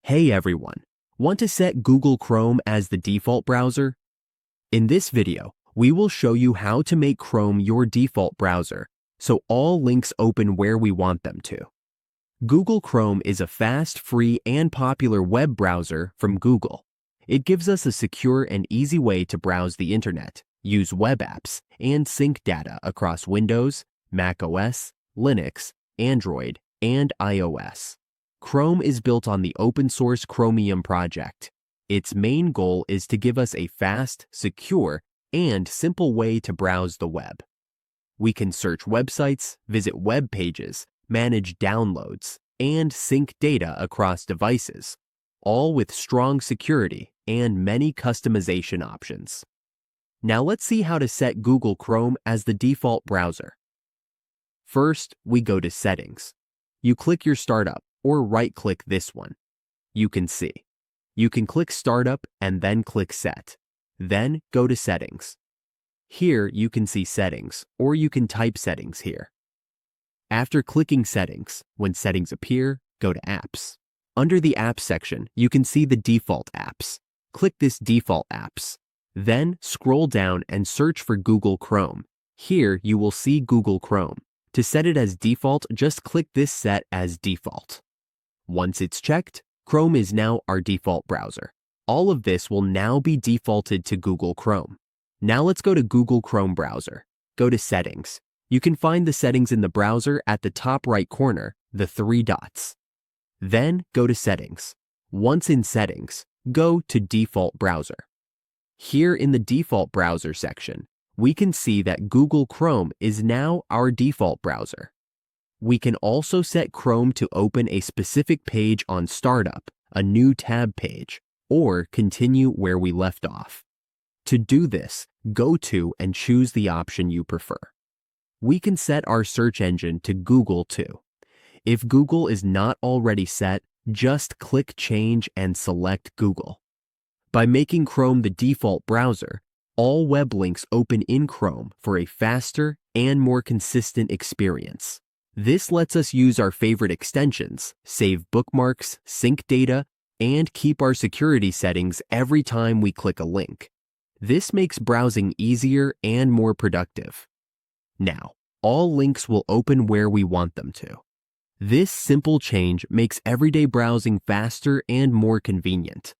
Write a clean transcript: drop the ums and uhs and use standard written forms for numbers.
Hey everyone! Want to set Google Chrome as the default browser? In this video, we will show you how to make Chrome your default browser so all links open where we want them to. Google Chrome is a fast, free, and popular web browser from Google. It gives us a secure and easy way to browse the internet, use web apps, and sync data across Windows, macOS, Linux, Android, and iOS. Chrome is built on the open-source Chromium project. Its main goal is to give us a fast, secure, and simple way to browse the web. We can search websites, visit web pages, manage downloads, and sync data across devices, all with strong security and many customization options. Now let's see how to set Google Chrome as the default browser. First, we go to Settings. You click your startup or right-click this one. You can see. You can click Startup and then click Set. Then go to Settings. Here you can see Settings, or you can type Settings here. After clicking Settings, when settings appear, go to Apps. Under the Apps section, you can see the default apps. Click this Default Apps. Then scroll down and search for Google Chrome. Here you will see Google Chrome. To set it as default, just click this Set as Default. Once it's checked, Chrome is now our default browser. All of this will now be defaulted to Google Chrome. Now let's go to Google Chrome browser. Go to Settings. You can find the settings in the browser at the top right corner, the three dots. Then go to Settings. Once in Settings, go to Default Browser. Here in the Default Browser section, we can see that Google Chrome is now our default browser. We can also set Chrome to open a specific page on startup, a new tab page, or continue where we left off. To do this, go to and choose the option you prefer. We can set our search engine to Google too. If Google is not already set, just click Change and select Google. By making Chrome the default browser, all web links open in Chrome for a faster and more consistent experience. This lets us use our favorite extensions, save bookmarks, sync data, and keep our security settings every time we click a link. This makes browsing easier and more productive. Now, all links will open where we want them to. This simple change makes everyday browsing faster and more convenient.